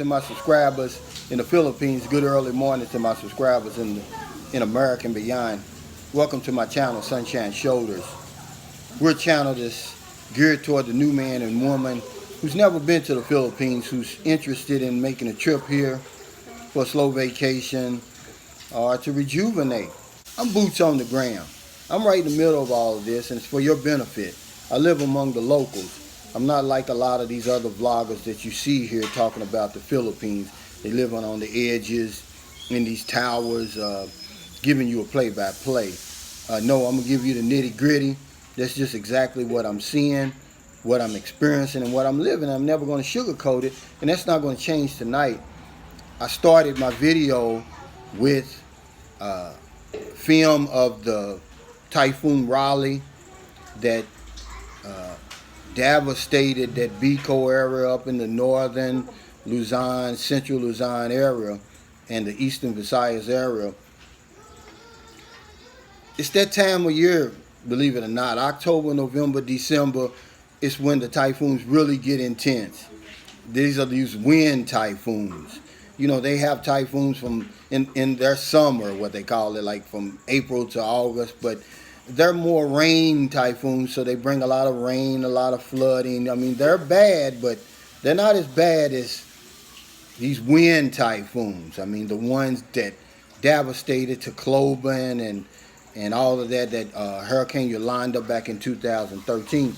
to my subscribers in the Philippines. Good early morning to my subscribers in America and beyond. Welcome to my channel, Sunshine Shoulders. We're a channel that's geared toward the new man and woman who's never been to the Philippines, who's interested in making a trip here for a slow vacation or to rejuvenate. I'm boots on the ground. I'm right in the middle of all of this, and it's for your benefit. I live among the locals. I'm not like a lot of these other vloggers that you see here talking about the Philippines. They live on the edges in these towers, giving you a play-by-play. No, I'm going to give you the nitty-gritty. That's just exactly what I'm seeing, what I'm experiencing, and what I'm living. I'm never going to sugarcoat it, and that's not going to change tonight. I started my video with film of the Typhoon Raleigh that devastated that Bicol area up in the northern Luzon, central Luzon area, and the eastern Visayas area. It's that time of year, believe it or not. October, November, December is when the typhoons really get intense. These are these wind typhoons. You know, they have typhoons from in their summer, what they call it, like from April to August, but they're more rain typhoons, so they bring a lot of rain, a lot of flooding. I mean, they're bad, but they're not as bad as these wind typhoons. I mean, the ones that devastated Tacloban and all of that Hurricane Yolanda back in 2013.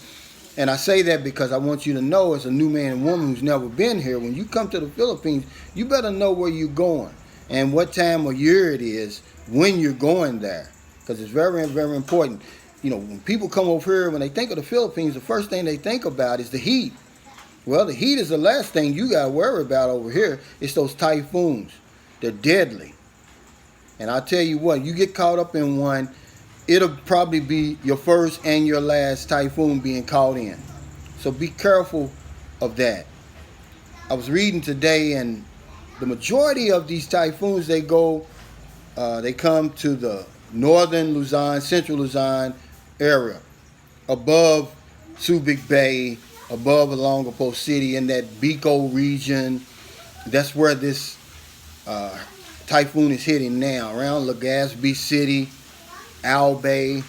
And I say that because I want you to know, as a new man and woman who's never been here, when you come to the Philippines, you better know where you're going and what time of year it is when you're going there. Because it's very, very important. You know, when people come over here, when they think of the Philippines, the first thing they think about is the heat. Well, the heat is the last thing you got to worry about over here. It's those typhoons. They're deadly. And I'll tell you what, you get caught up in one, it'll probably be your first and your last typhoon being caught in. So be careful of that. I was reading today, and the majority of these typhoons, they come to the northern Luzon, central Luzon area, above Subic Bay, above Olongapo City, in that Bicol region. That's where this typhoon is hitting now, around Legazpi City, Albay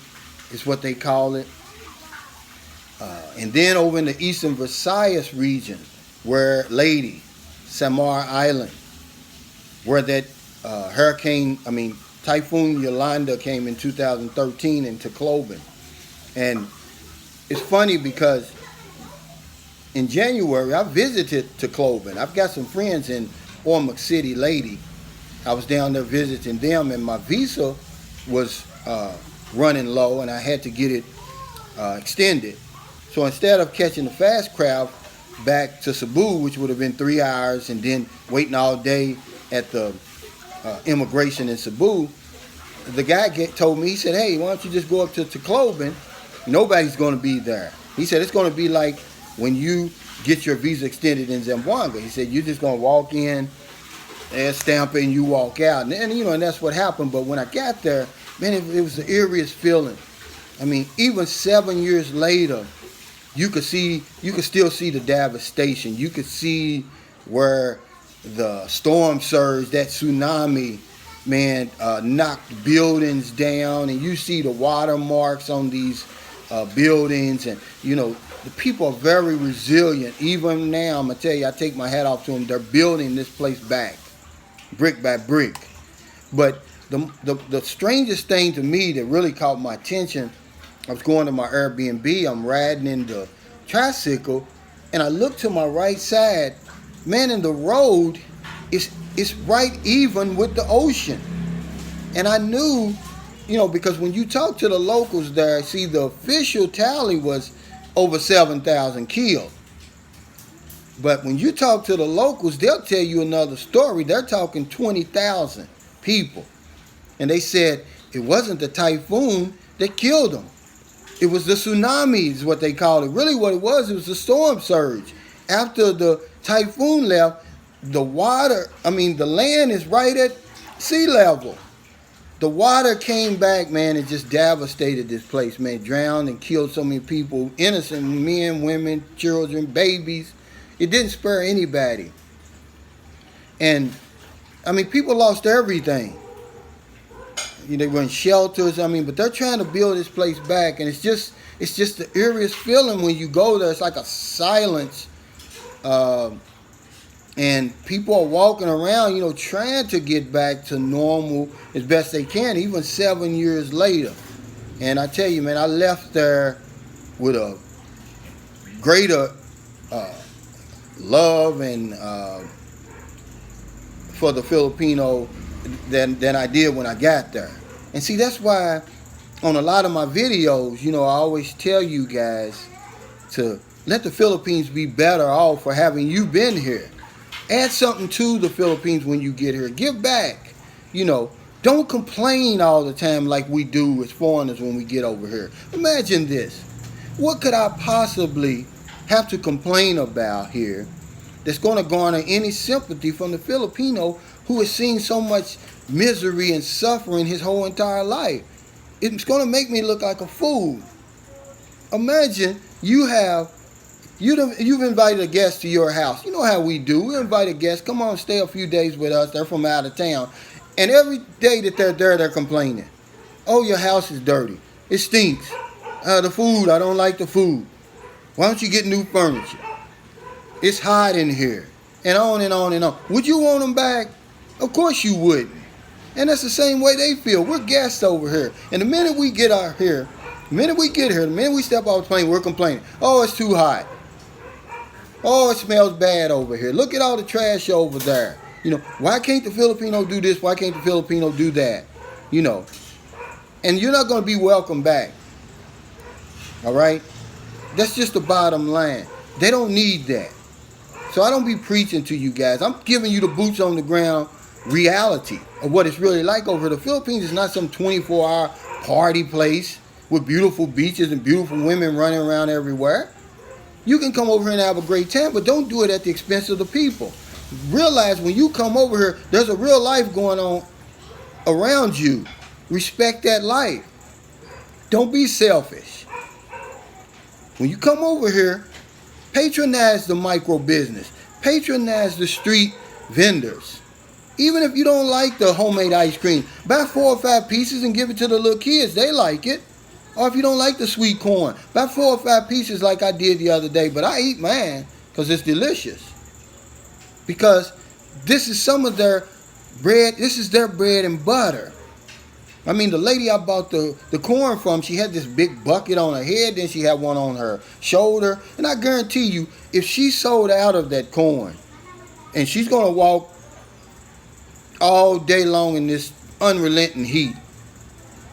is what they call it. And then over in the eastern Visayas region, where Lady, Samar Island, where that Typhoon Yolanda came in 2013 in Tacloban. And it's funny because in January, I visited Tacloban. I've got some friends in Ormoc City, Lady. I was down there visiting them, and my visa was running low, and I had to get it extended. So instead of catching the fast craft back to Cebu, which would have been 3 hours, and then waiting all day at the immigration in Cebu, the guy told me, he said, hey, why don't you just go up to Tacloban? Nobody's going to be there. He said, it's going to be like when you get your visa extended in Zamboanga. He said, you're just going to walk in, stamp it, and you walk out. And that's what happened. But when I got there, man, it was the eeriest feeling. I mean, even 7 years later, you could still see the devastation. You could see where the storm surge, that tsunami, man, knocked buildings down, and you see the watermarks on these buildings, and the people are very resilient. Even now, I'm gonna tell you, I take my hat off to them. They're building this place back, brick by brick. But the strangest thing to me that really caught my attention, I was going to my Airbnb, I'm riding in the tricycle, and I look to my right side, man, and the road is right even with the ocean. And I knew, because when you talk to the locals there, see, the official tally was over 7,000 killed. But when you talk to the locals, they'll tell you another story. They're talking 20,000 people. And they said it wasn't the typhoon that killed them. It was the tsunami is what they called it. Really what it was the storm surge. After the typhoon left, the land is right at sea level. The water came back, man, and just devastated this place, man. Drowned and killed so many people, innocent men, women, children, babies. It didn't spare anybody. And I mean, people lost everything. They were in shelters. I mean, but they're trying to build this place back, and it's just the eeriest feeling when you go there. It's like a silence, and people are walking around, trying to get back to normal as best they can, even 7 years later. And I tell you, man, I left there with a greater love and for the Filipino than I did when I got there. And see, that's why on a lot of my videos, I always tell you guys to let the Philippines be better off for having you been here. Add something to the Philippines when you get here. Give back. Don't complain all the time like we do as foreigners when we get over here. Imagine this. What could I possibly have to complain about here that's going to garner any sympathy from the Filipino who has seen so much misery and suffering his whole entire life? It's going to make me look like a fool. Imagine you've invited a guest to your house. You know how we do. We invite a guest, come on, stay a few days with us. They're from out of town. And every day that they're there, they're complaining. Oh, your house is dirty. It stinks. The food, I don't like the food. Why don't you get new furniture? It's hot in here. And on and on and on. Would you want them back? Of course you wouldn't. And that's the same way they feel. We're guests over here. And the minute we get here, the minute we step off the plane, we're complaining. Oh, it's too hot. Oh, it smells bad over here. Look at all the trash over there. Why can't the Filipino do this? Why can't the Filipino do that? And you're not going to be welcome back. All right? That's just the bottom line. They don't need that. So I don't be preaching to you guys. I'm giving you the boots on the ground reality of what it's really like over here. The Philippines is not some 24-hour party place with beautiful beaches and beautiful women running around everywhere. You can come over here and have a great time, but don't do it at the expense of the people. Realize when you come over here, there's a real life going on around you. Respect that life. Don't be selfish. When you come over here, patronize the micro business. Patronize the street vendors. Even if you don't like the homemade ice cream, buy 4 or 5 pieces and give it to the little kids. They like it. Or if you don't like the sweet corn, buy 4 or 5 pieces like I did the other day. But I eat mine because it's delicious. Because this is some of their bread. This is their bread and butter. I mean, the lady I bought the corn from, she had this big bucket on her head. Then she had one on her shoulder. And I guarantee you, if she sold out of that corn, and she's going to walk all day long in this unrelenting heat,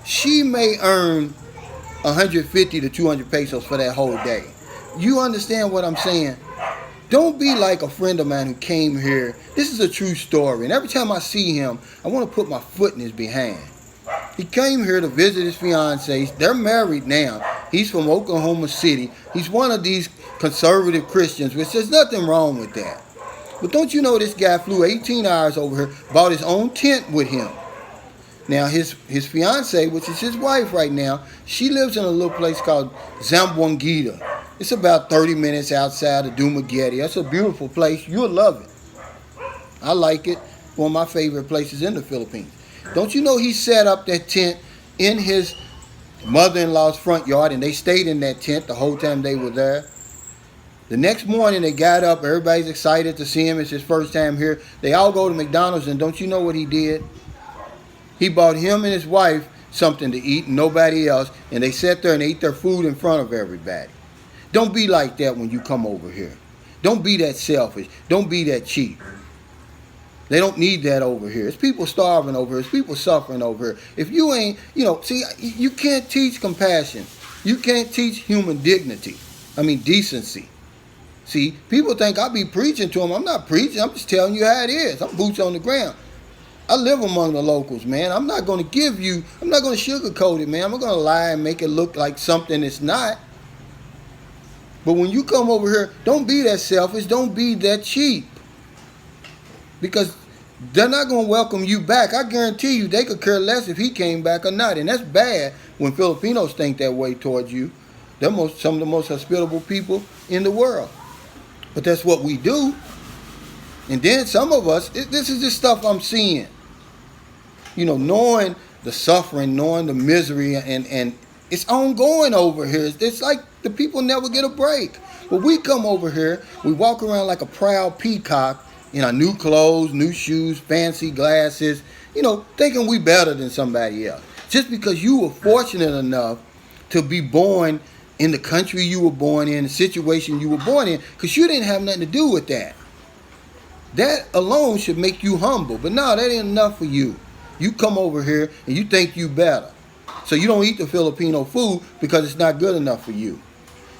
she may earn 150 to 200 pesos for that whole day. You understand what I'm saying? Don't be like a friend of mine who came here. This is a true story. And every time I see him, I want to put my foot in his behind. He came here to visit his fiancée. They're married now. He's from Oklahoma City. He's one of these conservative Christians, which there's nothing wrong with that. But don't you know this guy flew 18 hours over here, bought his own tent with him. Now, his fiancée, which is his wife right now, she lives in a little place called Zamboanguita. It's about 30 minutes outside of Dumaguete. That's a beautiful place. You'll love it. I like it. One of my favorite places in the Philippines. Don't you know he set up that tent in his mother-in-law's front yard, and they stayed in that tent the whole time they were there? The next morning, they got up. Everybody's excited to see him. It's his first time here. They all go to McDonald's, and don't you know what he did? He bought him and his wife something to eat, and nobody else, and they sat there and ate their food in front of everybody. Don't be like that when you come over here. Don't be that selfish. Don't be that cheap. They don't need that over here. It's people starving over here. It's people suffering over here. If you ain't, see, you can't teach compassion. You can't teach human dignity. Decency. See, people think I be preaching to them. I'm not preaching. I'm just telling you how it is. I'm boots on the ground. I live among the locals, man. I'm not going to sugarcoat it, man. I'm not going to lie and make it look like something it's not. But when you come over here, don't be that selfish. Don't be that cheap. Because they're not going to welcome you back. I guarantee you they could care less if he came back or not. And that's bad when Filipinos think that way towards you. They're some of the most hospitable people in the world. But that's what we do. And then some of us, this is just stuff I'm seeing. You know, knowing the suffering, knowing the misery, and it's ongoing over here. It's like the people never get a break. But we come over here, we walk around like a proud peacock in our new clothes, new shoes, fancy glasses, you know, thinking we better than somebody else. Just because you were fortunate enough to be born in the country you were born in, the situation you were born in, because you didn't have nothing to do with that. That alone should make you humble. But no, that ain't enough for you. You come over here and you think you better. So you don't eat the Filipino food because it's not good enough for you.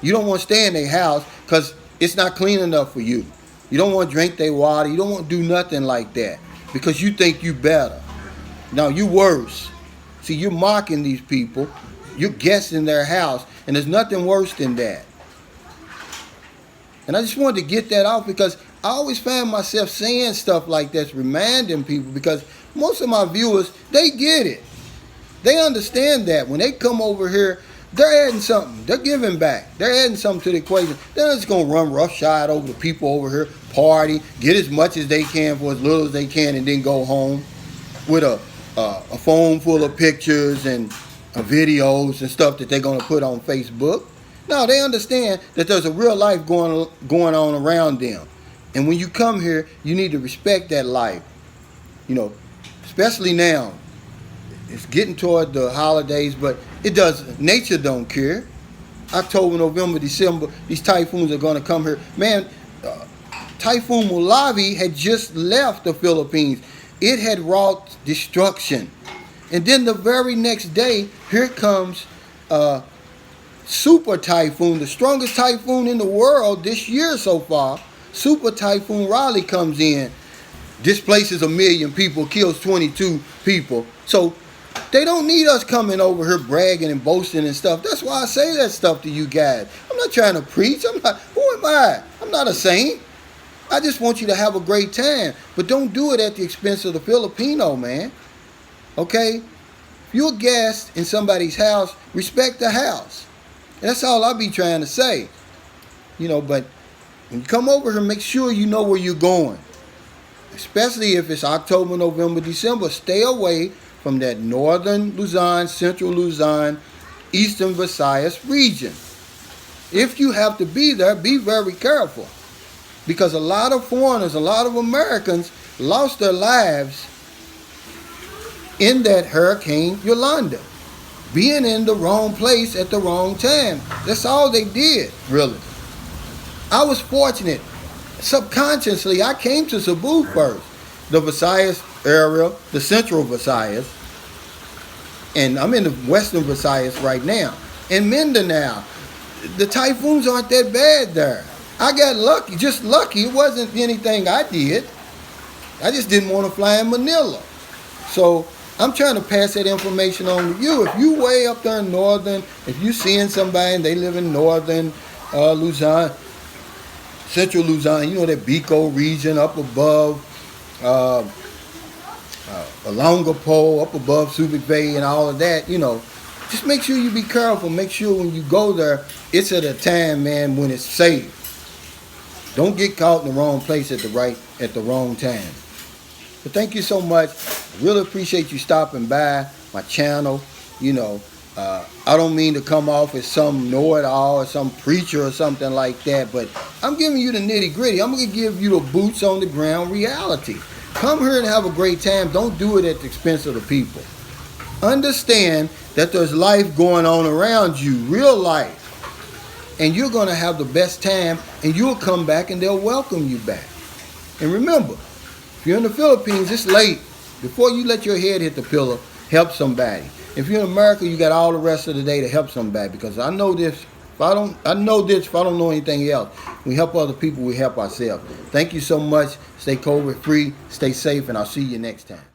You don't want to stay in their house because it's not clean enough for you. You don't want to drink their water. You don't want to do nothing like that because you think you better. No, you worse. See, you're mocking these people. You're guessing their house. And there's nothing worse than that. And I just wanted to get that off because I always find myself saying stuff like this, reminding people, because most of my viewers, they get it. They understand that when they come over here, they're adding something. They're giving back. They're adding something to the equation. They're not just going to run roughshod over the people over here, party, get as much as they can for as little as they can, and then go home with a phone full of pictures and videos and stuff that they're going to put on Facebook. No, they understand that there's a real life going on around them. And when you come here, you need to respect that life. You know, especially now. It's getting toward the holidays, but it does. Nature don't care. October, November, December, these typhoons are going to come here. Man, Typhoon Mulavi had just left the Philippines. It had wrought destruction. And then the very next day, here comes Super Typhoon, the strongest typhoon in the world this year so far. Super Typhoon Raleigh comes in, displaces 1 million people, kills 22 people. So they don't need us coming over here bragging and boasting and stuff. That's why I say that stuff to you guys. I'm not trying to preach. Who am I? I'm not a saint. I just want you to have a great time. But don't do it at the expense of the Filipino, man. Okay? If you're a guest in somebody's house, respect the house. And that's all I'll be trying to say. You know, but when you come over here, make sure you know where you're going. Especially if it's October, November, December. Stay away from that northern Luzon, central Luzon, eastern Visayas region. If you have to be there, be very careful. Because a lot of foreigners, a lot of Americans lost their lives in that Hurricane Yolanda. Being in the wrong place at the wrong time. That's all they did, really. I was fortunate. Subconsciously, I came to Cebu first. The Visayas area, the central Visayas. And I'm in the western Visayas right now. In Mindanao, the typhoons aren't that bad there. I got lucky, just lucky. It wasn't anything I did. I just didn't want to fly in Manila. So I'm trying to pass that information on to you. If you way up there in northern, if you seeing somebody and they live in northern Luzon, central Luzon, you know that Bicol region up above Olongapo, up above Subic Bay and all of that, you know, just make sure you be careful. Make sure when you go there, it's at a time, man, when it's safe. Don't get caught in the wrong place at the wrong time. But thank you so much. I really appreciate you stopping by my channel. You know, I don't mean to come off as some know-it-all or some preacher or something like that, but I'm giving you the nitty-gritty. I'm going to give you the boots on the ground reality. Come here and have a great time. Don't do it at the expense of the people. Understand that there's life going on around you, real life. And you're going to have the best time, and you'll come back and they'll welcome you back. And remember, if you're in the Philippines, it's late. Before you let your head hit the pillow, help somebody. If you're in America, you got all the rest of the day to help somebody, because I know this. If I don't know anything else. We help other people, we help ourselves. Thank you so much. Stay COVID free, stay safe, and I'll see you next time.